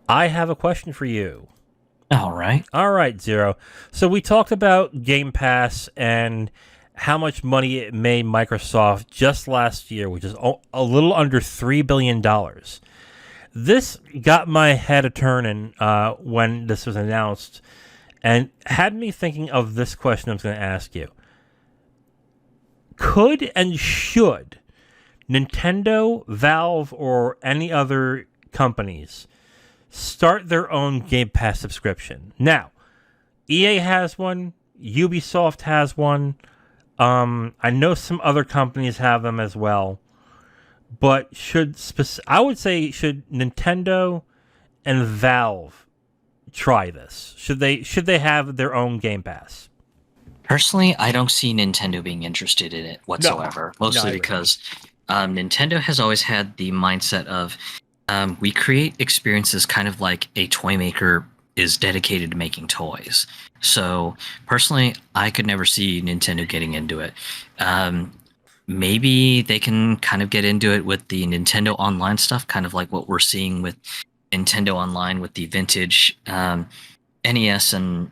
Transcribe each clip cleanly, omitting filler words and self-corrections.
I have a question for you. All right. All right, Zero. So we talked about Game Pass and how much money it made Microsoft just last year, which is a little under $3 billion. This got my head a turning when this was announced, and had me thinking of this question I was going to ask you. Could and should Nintendo, Valve, or any other companies start their own Game Pass subscription? Now, EA has one, Ubisoft has one. I know some other companies have them as well. But I would say should Nintendo and Valve try this? Should they have their own Game Pass? Personally, I don't see Nintendo being interested in it whatsoever. No, Mostly I agree. because Nintendo has always had the mindset of we create experiences kind of like a toy maker is dedicated to making toys. So personally, I could never see Nintendo getting into it. Maybe they can kind of get into it with the Nintendo Online stuff, kind of like what we're seeing with Nintendo Online with the vintage NES and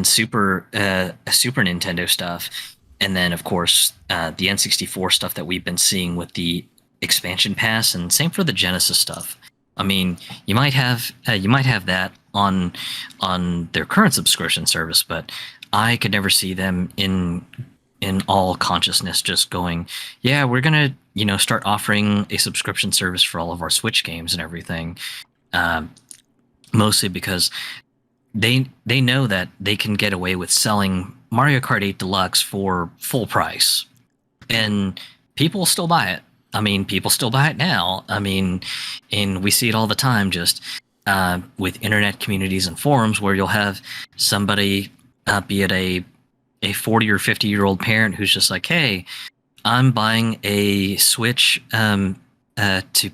Super Nintendo stuff, and then of course the N64 stuff that we've been seeing with the expansion pass, and same for the Genesis stuff. I mean, you might have that on their current subscription service, but I could never see them in all consciousness just going, yeah, we're gonna start offering a subscription service for all of our Switch games and everything. Um, Mostly because they know that they can get away with selling Mario Kart 8 Deluxe for full price, and people still buy it. I mean, people still buy it now. I mean, and we see it all the time, just with internet communities and forums where you'll have somebody, be it a 40 or 50-year-old parent who's just like, hey, I'm buying a Switch to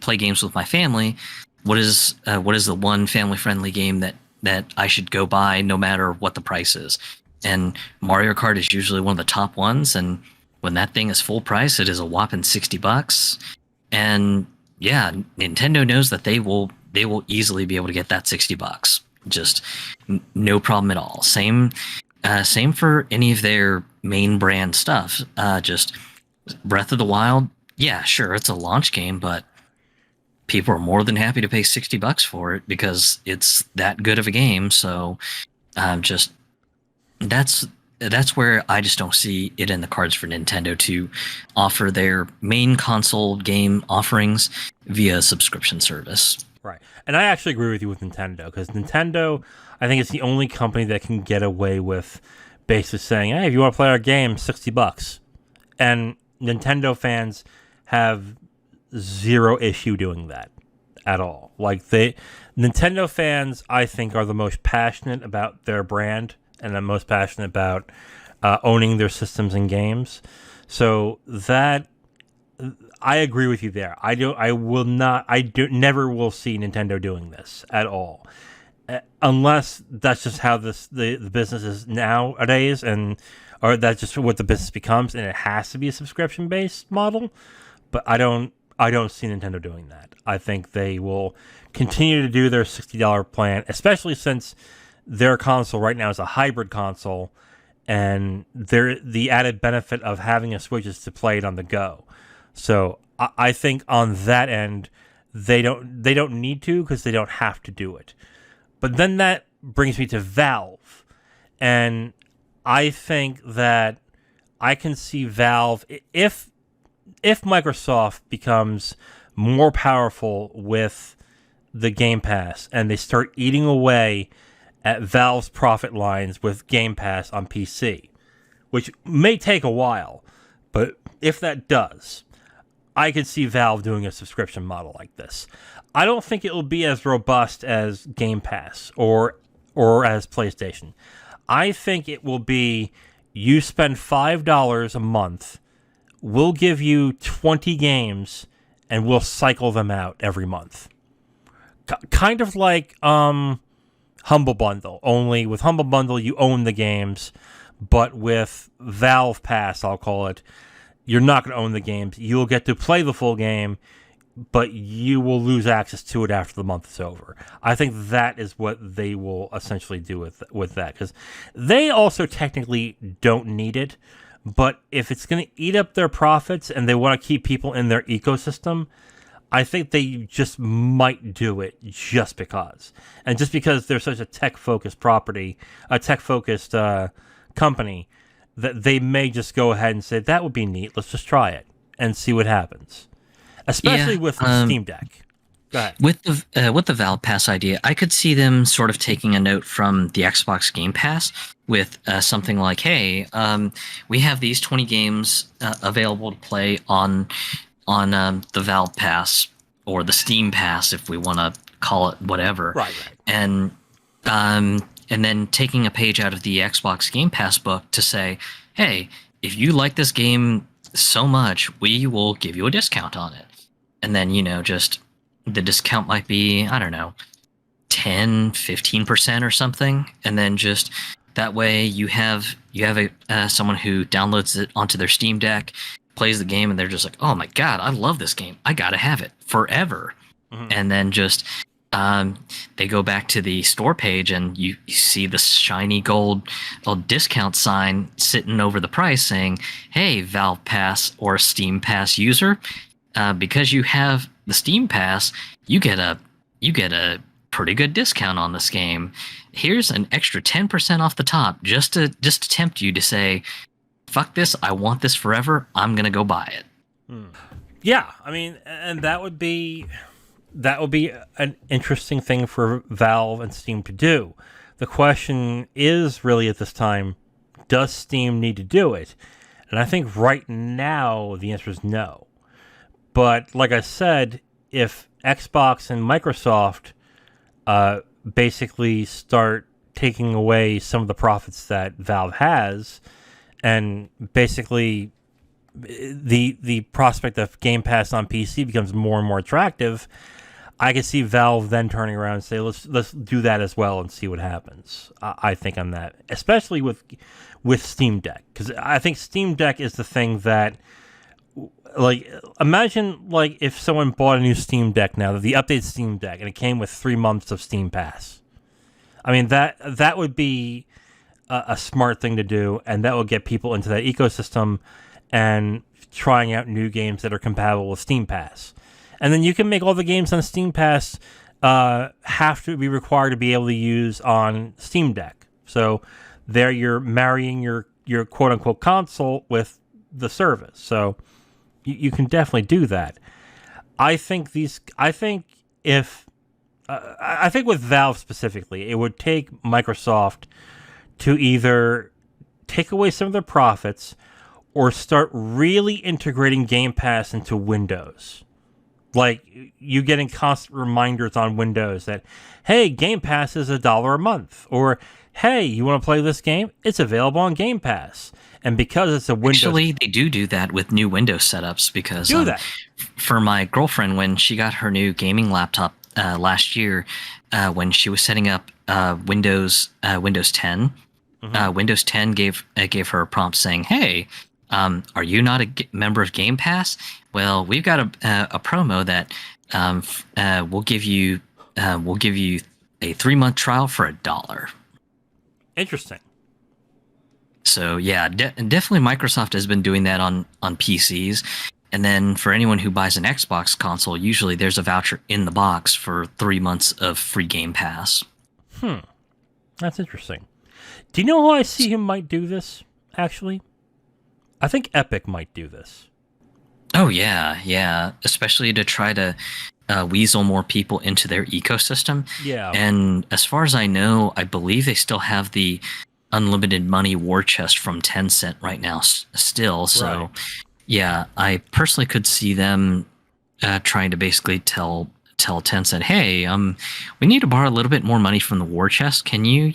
play games with my family. What is the one family friendly game that I should go buy no matter what the price is? And Mario Kart is usually one of the top ones, and when that thing is full price, it is a whopping $60. And yeah, Nintendo knows that they will easily be able to get that $60. Just no problem at all. Same for any of their main brand stuff. Just Breath of the Wild. Yeah, sure, it's a launch game, but people are more than happy to pay $60 for it because it's that good of a game. So, just that's that's where I just don't see it in the cards for Nintendo to offer their main console game offerings via subscription service. Right. And I actually agree with you with Nintendo, because Nintendo, I think, it's the only company that can get away with basically saying, hey, if you want to play our game, $60. And Nintendo fans have zero issue doing that at all. Nintendo fans, I think, are the most passionate about their brand and the most passionate about owning their systems and games. So that I agree with you there. I do. I will not. I do. Never will see Nintendo doing this at all, unless that's just how the business is nowadays, or that's just what the business becomes, and it has to be a subscription based model. But I don't. I don't see Nintendo doing that. I think they will continue to do their $60 plan, especially since their console right now is a hybrid console, and the added benefit of having a Switch is to play it on the go. So I think on that end, they don't need to, because they don't have to do it. But then that brings me to Valve, and I think that I can see Valve, if Microsoft becomes more powerful with the Game Pass and they start eating away at Valve's profit lines with Game Pass on PC, which may take a while, but if that does, I could see Valve doing a subscription model like this. I don't think it will be as robust as Game Pass or as PlayStation. I think it will be, you spend $5 a month, we'll give you 20 games, and we'll cycle them out every month. Kind of like Humble Bundle, only with Humble Bundle you own the games, but with Valve Pass, I'll call it, you're not going to own the games. You'll get to play the full game. but you will lose access to it after the month is over. I think that is what they will essentially do with that, because they also technically don't need it, but if it's going to eat up their profits and they want to keep people in their ecosystem, I think they just might do it just because. And just because they're such a tech-focused property, a tech-focused company, that they may just go ahead and say, that would be neat, let's just try it and see what happens. Especially with the Steam Deck. Go ahead. With the Valve Pass idea, I could see them sort of taking a note from the Xbox Game Pass with something like, hey, we have these 20 games available to play on the Valve Pass, or the Steam Pass, if we want to call it whatever. Right. And then taking a page out of the Xbox Game Pass book to say, hey, if you like this game so much, we will give you a discount on it. And then, just the discount might be, I don't know, 10, 15% or something. And then just that way you have someone who downloads it onto their Steam Deck, plays the game, and they're just like, oh my God, I love this game. I got to have it forever. Mm-hmm. And then just they go back to the store page and you see the shiny gold discount sign sitting over the price saying, hey, Valve Pass or Steam Pass user, because you have the Steam Pass, you get a pretty good discount on this game. Here's an extra 10% off the top just to tempt you to say, fuck this, I want this forever, I'm going to go buy it. Yeah, I mean, and that would be an interesting thing for Valve and Steam to do. The question is really at this time, does Steam need to do it? And I think right now the answer is no. But like I said, if Xbox and Microsoft basically start taking away some of the profits that Valve has, and basically the prospect of Game Pass on PC becomes more and more attractive, I can see Valve then turning around and say, let's do that as well and see what happens. I think on that, especially with Steam Deck, because I think Steam Deck is the thing that, like, imagine like if someone bought a new Steam Deck now, the updated Steam Deck, and it came with 3 months of Steam Pass. I mean, that would be a smart thing to do, and that would get people into that ecosystem and trying out new games that are compatible with Steam Pass. And then you can make all the games on Steam Pass have to be required to be able to use on Steam Deck. So there you're marrying your quote-unquote console with the service. So you can definitely do that. I think with Valve specifically, it would take Microsoft to either take away some of their profits or start really integrating Game Pass into Windows. Like, you getting constant reminders on Windows that, hey, Game Pass is $1 a month. Or, hey, you want to play this game? It's available on Game Pass. And because it's a Windows... Actually, they do that with new Windows setups, because for my girlfriend, when she got her new gaming laptop last year, when she was setting up Windows 10, Windows 10 gave her a prompt saying, hey, are you not a member of Game Pass? Well, we've got a promo that we'll give you a 3-month trial for $1. Interesting. So yeah, definitely Microsoft has been doing that on PCs. And then for anyone who buys an Xbox console, usually there's a voucher in the box for 3 months of free Game Pass. That's interesting. Do you know who I see who might do this, actually? I think Epic might do this. Oh, yeah. Especially to try to weasel more people into their ecosystem. Yeah. And as far as I know, I believe they still have the unlimited money war chest from Tencent right now still. So, right. Yeah, I personally could see them trying to basically tell Tencent, hey, we need to borrow a little bit more money from the war chest. Can you,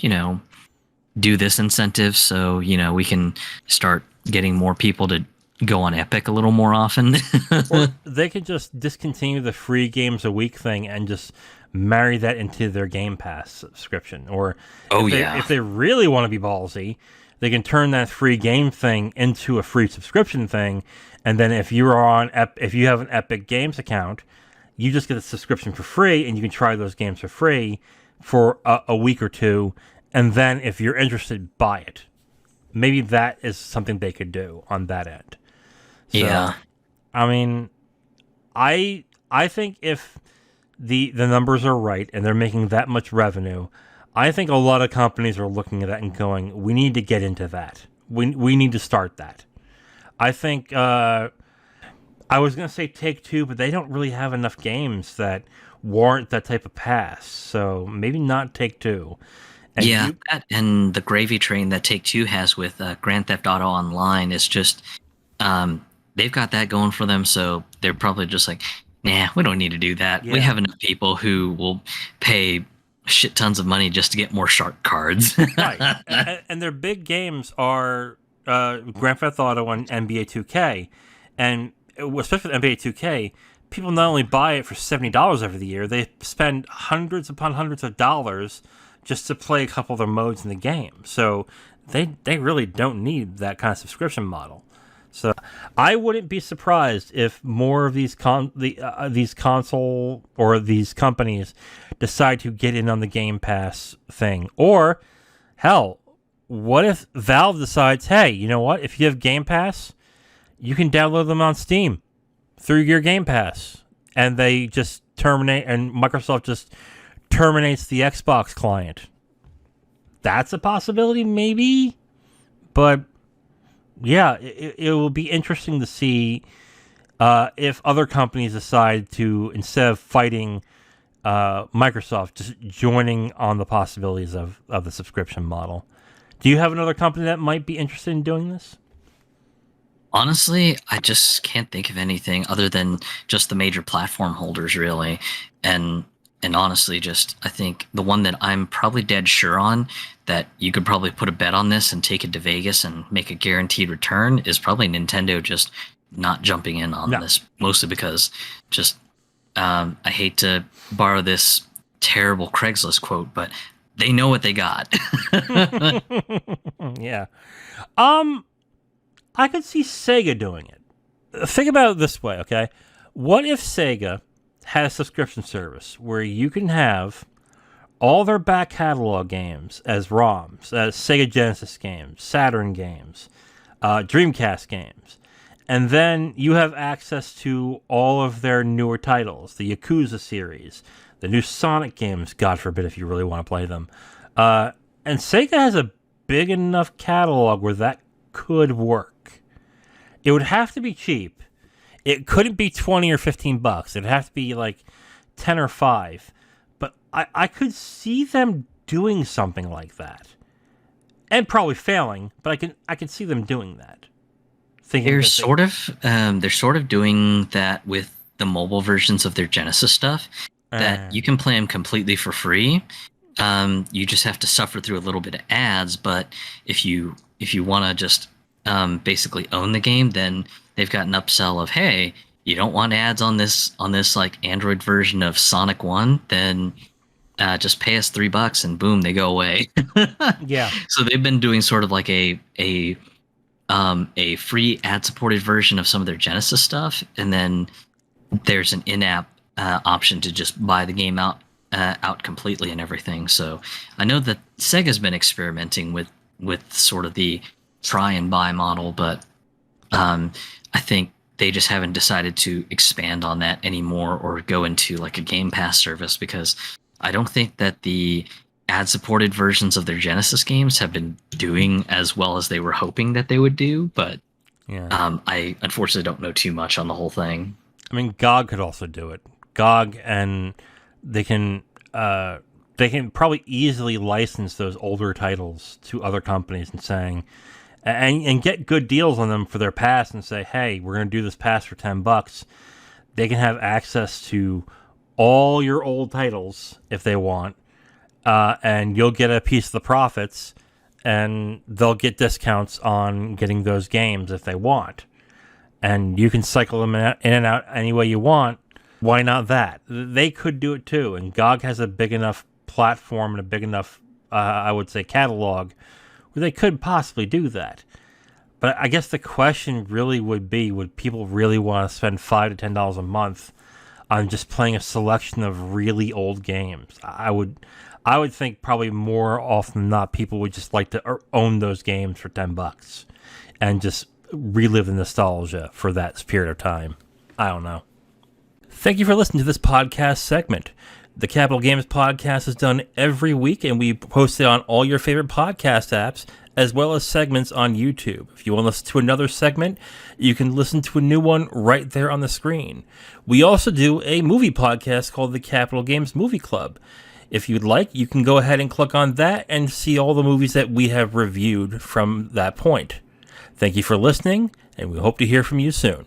do this incentive so, we can start getting more people to go on Epic a little more often? Or they could just discontinue the free games a week thing and just marry that into their Game Pass subscription. Or if they really want to be ballsy, they can turn that free game thing into a free subscription thing. And then if you have an Epic Games account, you just get a subscription for free, and you can try those games for free for a week or two, and then if you're interested, buy it. Maybe that is something they could do on that end. So, Yeah. I mean, I think if the numbers are right and they're making that much revenue, I think a lot of companies are looking at that and going, we need to get into that. We need to start that. I think I was going to say Take-Two, but they don't really have enough games that warrant that type of pass. So maybe not Take-Two. And Yeah, that and the gravy train that Take-Two has with Grand Theft Auto Online is just they've got that going for them, so they're probably just like, nah, we don't need to do that. We Yeah. have enough people who will pay shit tons of money just to get more shark cards. right. And their big games are Grand Theft Auto and NBA 2K. And especially with NBA 2K, people not only buy it for $70 every year, they spend hundreds upon hundreds of dollars just to play a couple of their modes in the game. So they really don't need that kind of subscription model. So I wouldn't be surprised if more of these these console or these companies decide to get in on the Game Pass thing. Or hell, what if Valve decides, hey, you know what? If you have Game Pass, you can download them on Steam through your Game Pass, and they just terminate, and Microsoft just terminates the Xbox client. That's a possibility, maybe, but yeah, it will be interesting to see if other companies decide to, instead of fighting Microsoft, just joining on the possibilities of the subscription model. Do you have another company that might be interested in doing this? Honestly, I just can't think of anything other than just the major platform holders, really. And honestly, just I think the one that I'm probably dead sure on that you could probably put a bet on this and take it to Vegas and make a guaranteed return is probably Nintendo just not jumping in on this, mostly because just I hate to borrow this terrible Craigslist quote, but they know what they got. Yeah. I could see Sega doing it. Think about it this way, okay? What if Sega had a subscription service where you can have all their back catalog games as ROMs, as Sega Genesis games, Saturn games, Dreamcast games, and then you have access to all of their newer titles, the Yakuza series, the new Sonic games, God forbid if you really want to play them. And Sega has a big enough catalog where that could work. It would have to be cheap. It couldn't be $20 or $15. It'd have to be like 10 or 5. But I could see them doing something like that. And probably failing, but I can see them doing that. They're sort of doing that with the mobile versions of their Genesis stuff. That you can play them completely for free. You just have to suffer through a little bit of ads, but if you want to just basically own the game, then they've got an upsell of, hey, you don't want ads on this like Android version of Sonic 1, then just pay us $3 and boom, they go away. Yeah. So they've been doing sort of like a free ad supported version of some of their Genesis stuff, and then there's an in-app option to just buy the game out completely and everything. So I know that Sega's been experimenting with sort of the try and buy model, but I think they just haven't decided to expand on that anymore or go into like a Game Pass service, because I don't think that the ad-supported versions of their Genesis games have been doing as well as they were hoping that they would do. But yeah. I unfortunately don't know too much on the whole thing. I mean, GOG could also do it. GOG, and they can probably easily license those older titles to other companies and saying, and get good deals on them for their pass and say, hey, we're going to do this pass for $10. They can have access to all your old titles if they want, and you'll get a piece of the profits, and they'll get discounts on getting those games if they want. And you can cycle them in and out any way you want. Why not that? They could do it too. And GOG has a big enough platform and a big enough, I would say, catalog where they could possibly do that. But I guess the question really would be, would people really want to spend $5 to $10 a month on just playing a selection of really old games. I would think probably more often than not, people would just like to own those games for $10 and just relive the nostalgia for that period of time. I don't know. Thank you for listening to this podcast segment. The Capital Games podcast is done every week, and we post it on all your favorite podcast apps, as well as segments on YouTube. If you want to listen to another segment, you can listen to a new one right there on the screen. We also do a movie podcast called the Capital Games Movie Club. If you'd like, you can go ahead and click on that and see all the movies that we have reviewed from that point. Thank you for listening, and we hope to hear from you soon.